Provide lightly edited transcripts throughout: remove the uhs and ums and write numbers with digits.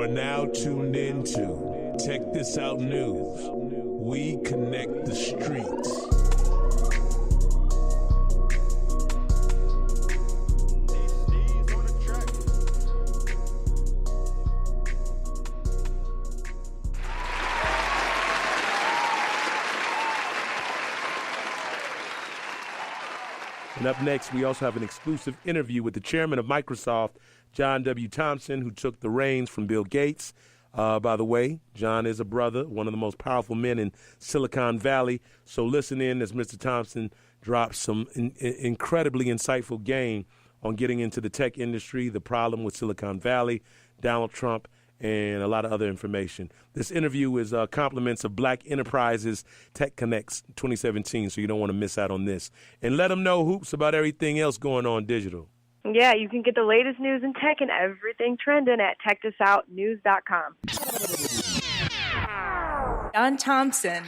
are now tuned into Check This Out News. We connect the streets. And up next, we also have an exclusive interview with the chairman of Microsoft, John W. Thompson, who took the reins from Bill Gates. By the way, John is a brother, one of the most powerful men in Silicon Valley. So listen in as Mr. Thompson drops some incredibly insightful game on getting into the tech industry, the problem with Silicon Valley, Donald Trump, and a lot of other information. This interview is compliments of Black Enterprises Tech ConNext 2017, so you don't want to miss out on this. And let them know, Hoops, about everything else going on digital. Yeah, you can get the latest news in tech and everything trending at techthisoutnews.com. John Thompson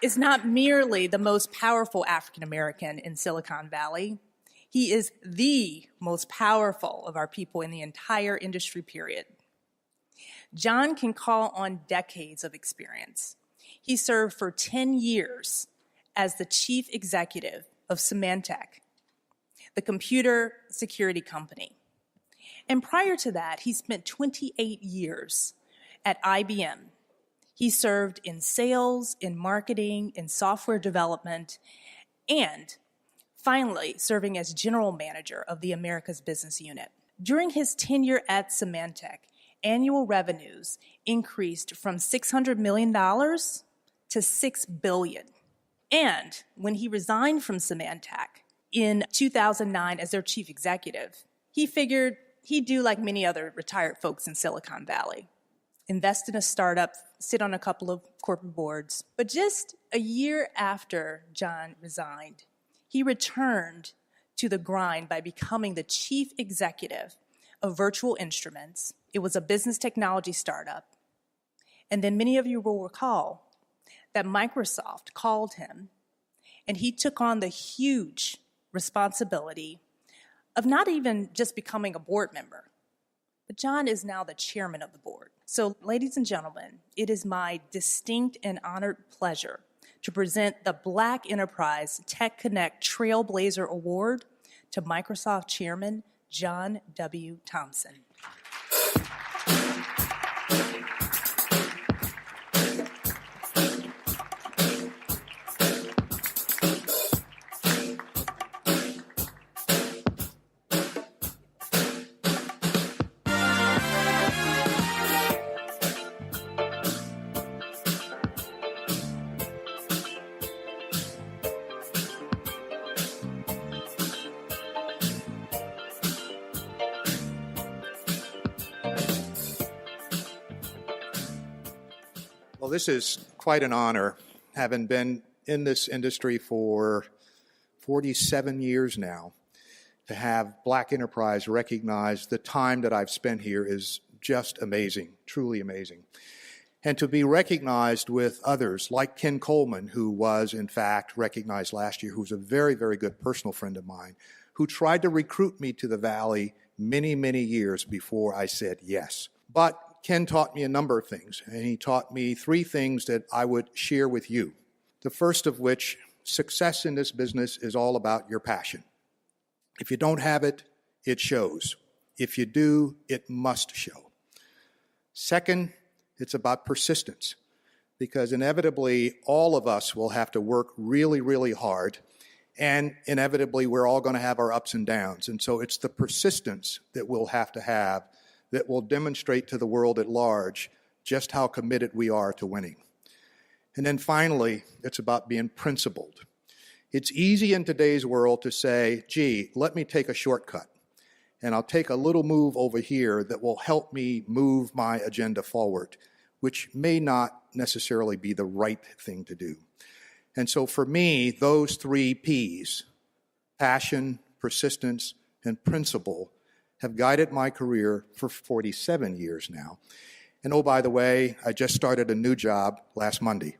is not merely the most powerful African American in Silicon Valley. He is the most powerful of our people in the entire industry, period. John can call on decades of experience. He served for 10 years as the chief executive of Symantec, the computer security company. And prior to that, he spent 28 years at IBM. He served in sales, in marketing, in software development, and finally serving as general manager of the Americas business unit. During his tenure at Symantec, annual revenues increased from $600 million to $6 billion. And when he resigned from Symantec in 2009 as their chief executive, he figured he'd do like many other retired folks in Silicon Valley, invest in a startup, sit on a couple of corporate boards. But just a year after John resigned, he returned to the grind by becoming the chief executive of Virtual Instruments. It was a business technology startup. And then many of you will recall that Microsoft called him, and he took on the huge responsibility of not even just becoming a board member, but John is now the chairman of the board. So, ladies and gentlemen, it is my distinct and honored pleasure to present the Black Enterprise Tech ConNext Trailblazer Award to Microsoft Chairman John W. Thompson. Well, this is quite an honor, having been in this industry for 47 years now. To have Black Enterprise recognize the time that I've spent here is just amazing, truly amazing. And to be recognized with others like Ken Coleman, who was in fact recognized last year, who's a very, very good personal friend of mine, who tried to recruit me to the Valley many, many years before I said yes. But Ken taught me a number of things, and he taught me three things that I would share with you. The first of which, success in this business is all about your passion. If you don't have it, it shows. If you do, it must show. Second, it's about persistence, because inevitably all of us will have to work really, really hard, and inevitably we're all going to have our ups and downs. And so it's the persistence that we'll have that will demonstrate to the world at large just how committed we are to winning. And then finally, it's about being principled. It's easy in today's world to say, gee, let me take a shortcut, and I'll take a little move over here that will help me move my agenda forward, which may not necessarily be the right thing to do. And so for me, those three P's, passion, persistence, and principle, have guided my career for 47 years now. And oh, by the way, I just started a new job last Monday,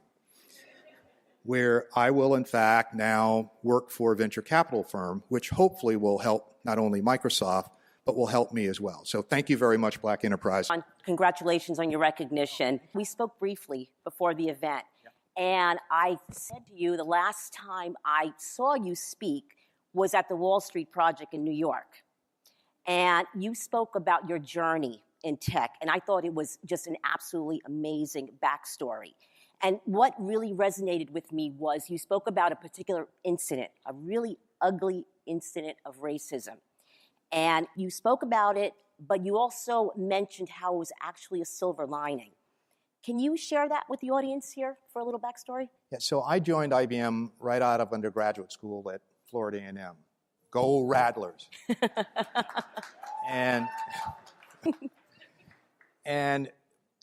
where I will, in fact, now work for a venture capital firm, which hopefully will help not only Microsoft, but will help me as well. So thank you very much, Black Enterprise. Congratulations on your recognition. We spoke briefly before the event, and I said to you the last time I saw you speak was at the Wall Street Project in New York. And you spoke about your journey in tech, and I thought it was just an absolutely amazing backstory. And what really resonated with me was you spoke about a particular incident, a really ugly incident of racism. And you spoke about it, but you also mentioned how it was actually a silver lining. Can you share that with the audience here for a little backstory? Yeah, so I joined IBM right out of undergraduate school at Florida A&M. Go Rattlers. and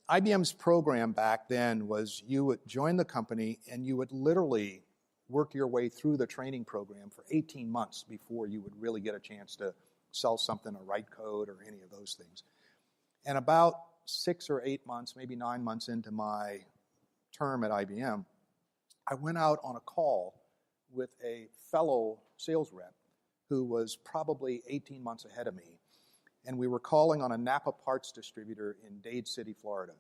IBM's program back then was you would join the company and you would literally work your way through the training program for 18 months before you would really get a chance to sell something or write code or any of those things. And about 6 or 8 months, maybe 9 months into my term at IBM, I went out on a call with a fellow sales rep who was probably 18 months ahead of me. And we were calling on a Napa parts distributor in Dade City, Florida.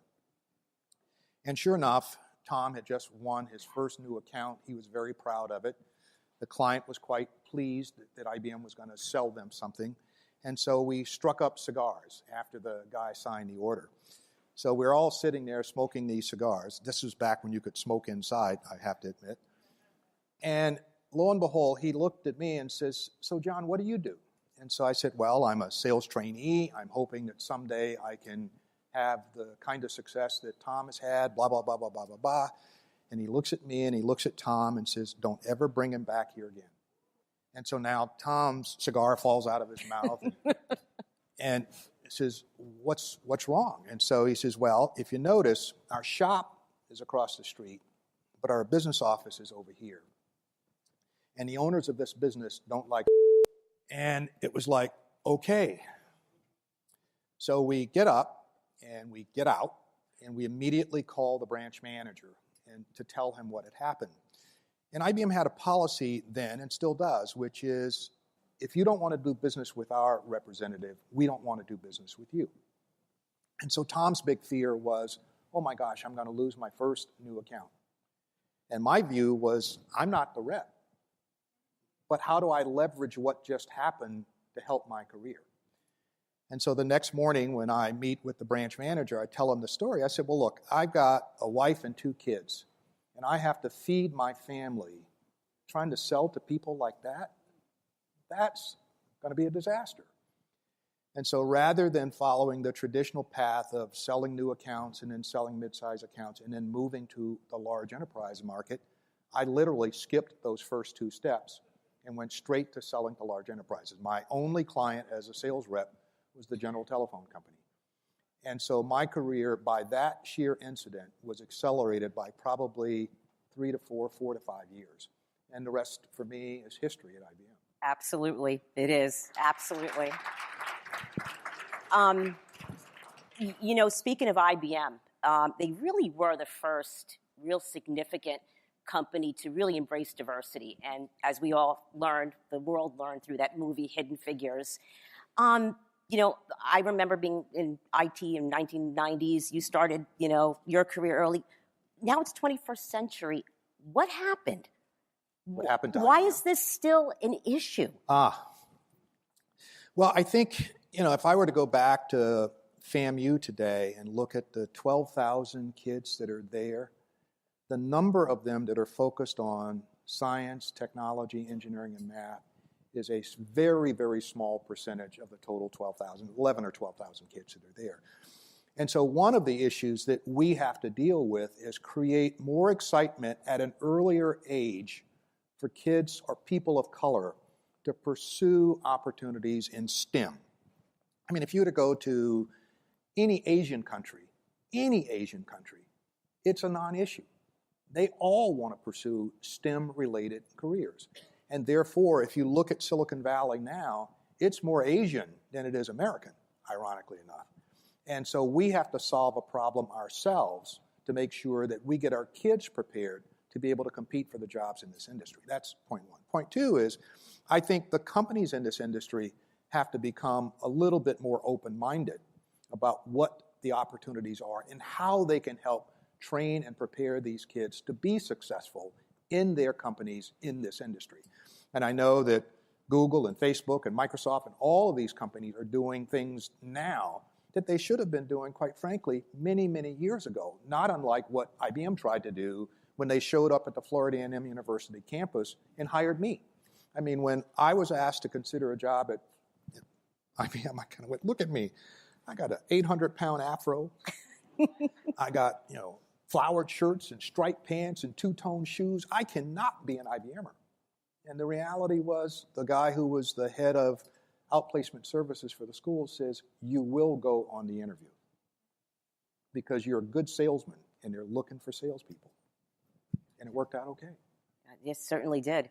And sure enough, Tom had just won his first new account. He was very proud of it. The client was quite pleased that IBM was going to sell them something. And so we struck up cigars after the guy signed the order. So we're all sitting there smoking these cigars. This was back when you could smoke inside, I have to admit. And lo and behold, he looked at me and says, "So John, what do you do?" And so I said, "Well, I'm a sales trainee. I'm hoping that someday I can have the kind of success that Tom has had, blah, blah, blah, blah, blah, blah, blah." And he looks at me and he looks at Tom and says, "Don't ever bring him back here again." And so now Tom's cigar falls out of his mouth and says, what's wrong? And so he says, "Well, if you notice, our shop is across the street, but our business office is over here. And the owners of this business don't like." And it was like, okay. So we get up and we get out and we immediately call the branch manager and to tell him what had happened. And IBM had a policy then, and still does, which is, if you don't want to do business with our representative, we don't want to do business with you. And so Tom's big fear was, oh my gosh, I'm going to lose my first new account. And my view was, I'm not the rep. But how do I leverage what just happened to help my career? And so the next morning when I meet with the branch manager, I tell him the story. I said, "Well, look, I've got a wife and 2 kids, and I have to feed my family. Trying to sell to people like that, that's going to be a disaster." And so rather than following the traditional path of selling new accounts and then selling mid-size accounts and then moving to the large enterprise market, I literally skipped those first 2 steps and went straight to selling to large enterprises. My only client as a sales rep was the General Telephone Company. And so my career, by that sheer incident, was accelerated by probably 3 to 4, 4 to 5 years. And the rest, for me, is history at IBM. Absolutely, it is. Absolutely. You know, speaking of IBM, they really were the first real significant company to really embrace diversity. And as we all learned, the world learned through that movie, Hidden Figures. You know, I remember being in IT in 1990s. You started, you know, your career early. Now it's 21st century. What happened? What happened to Why IBM? is this still an issue? Well, I think, you know, if I were to go back to FAMU today and look at the 12,000 kids that are there, the number of them that are focused on science, technology, engineering, and math is a very, very small percentage of the total 12,000, 11 or 12,000 kids that are there. And so one of the issues that we have to deal with is create more excitement at an earlier age for kids or people of color to pursue opportunities in STEM. I mean, if you were to go to any Asian country, it's a non-issue. They all want to pursue STEM-related careers. And therefore, if you look at Silicon Valley now, it's more Asian than it is American, ironically enough. And so we have to solve a problem ourselves to make sure that we get our kids prepared to be able to compete for the jobs in this industry. That's point one. Point two is, I think the companies in this industry have to become a little bit more open-minded about what the opportunities are and how they can help train and prepare these kids to be successful in their companies in this industry. And I know that Google and Facebook and Microsoft and all of these companies are doing things now that they should have been doing, quite frankly, many, many years ago, not unlike what IBM tried to do when they showed up at the Florida A&M University campus and hired me. I mean, when I was asked to consider a job at IBM, I kind of went, look at me. I got an 800-pound afro. I got, flowered shirts and striped pants and two-tone shoes. I cannot be an IBMer. And the reality was the guy who was the head of outplacement services for the school says, you will go on the interview because you're a good salesman and they're looking for salespeople. And it worked out okay. Yes, certainly did.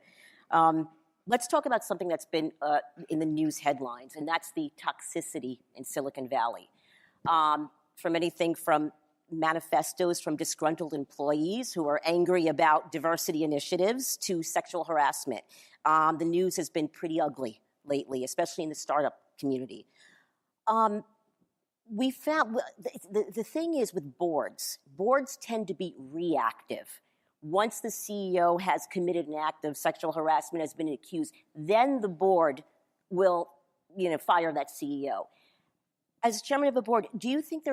Let's talk about something that's been in the news headlines, and that's the toxicity in Silicon Valley. From anything from manifestos from disgruntled employees who are angry about diversity initiatives to sexual harassment. The news has been pretty ugly lately, especially in the startup community. We found the thing is with boards tend to be reactive. Once the CEO has committed an act of sexual harassment, has been accused, then the board will, fire that CEO. As chairman of a board, do you think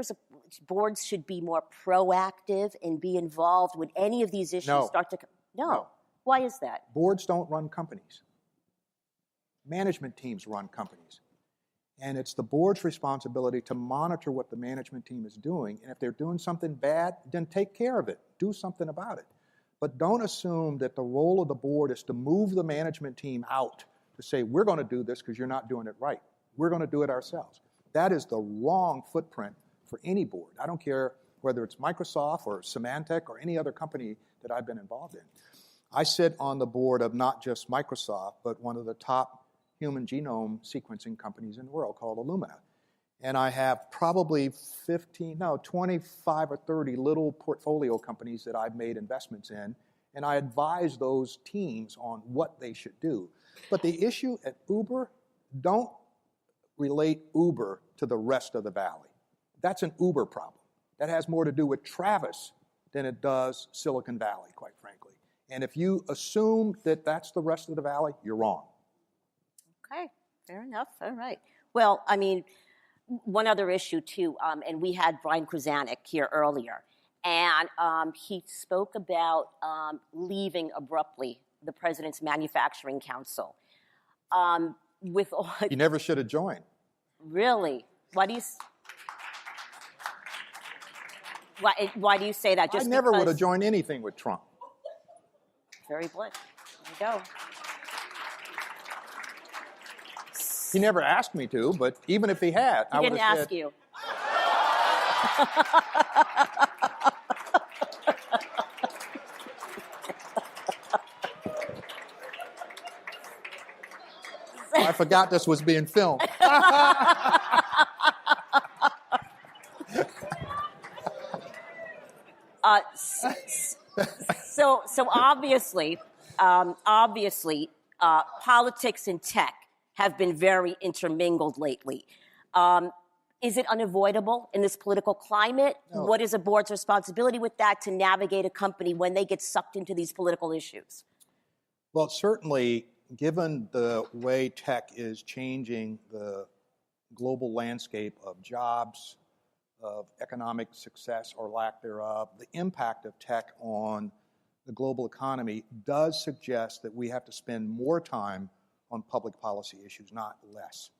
boards should be more proactive and be involved when any of these issues start to? No. Why is that? Boards don't run companies. Management teams run companies. And it's the board's responsibility to monitor what the management team is doing. And if they're doing something bad, then take care of it. Do something about it. But don't assume that the role of the board is to move the management team out to say, we're going to do this because you're not doing it right. We're going to do it ourselves. That is the wrong footprint for any board. I don't care whether it's Microsoft or Symantec or any other company that I've been involved in. I sit on the board of not just Microsoft, but one of the top human genome sequencing companies in the world called Illumina. And I have probably 25 or 30 little portfolio companies that I've made investments in, and I advise those teams on what they should do. But the issue at Uber, don't relate Uber to the rest of the valley. That's an Uber problem. That has more to do with Travis than it does Silicon Valley, quite frankly. And if you assume that that's the rest of the valley, you're wrong. Okay, fair enough. All right. Well, I mean, one other issue too, and we had Brian Krasanik here earlier, and he spoke about leaving abruptly the President's Manufacturing Council. With all, you never should have joined. Really? Why do you say that? Just I never because... would have joined anything with Trump. Very blunt. There you go. He never asked me to, but even if he had, I would have said... He didn't ask you. I forgot this was being filmed. So obviously, politics and tech have been very intermingled lately. Is it unavoidable in this political climate? No. What is a board's responsibility with that to navigate a company when they get sucked into these political issues? Well, certainly, given the way tech is changing the global landscape of jobs, of economic success or lack thereof, the impact of tech on the global economy does suggest that we have to spend more time on public policy issues, not less.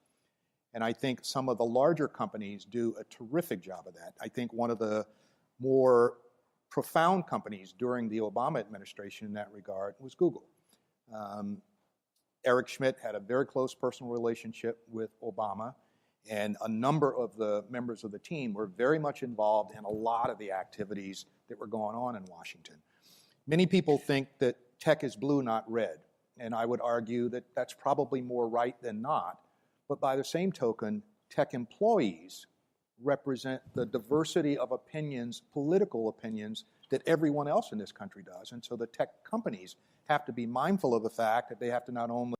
And I think some of the larger companies do a terrific job of that. I think one of the more profound companies during the Obama administration in that regard was Google. Eric Schmidt had a very close personal relationship with Obama, and a number of the members of the team were very much involved in a lot of the activities that were going on in Washington. Many people think that tech is blue, not red, and I would argue that that's probably more right than not. But by the same token, tech employees represent the diversity of opinions, political opinions, that everyone else in this country does. And so the tech companies have to be mindful of the fact that they have to not only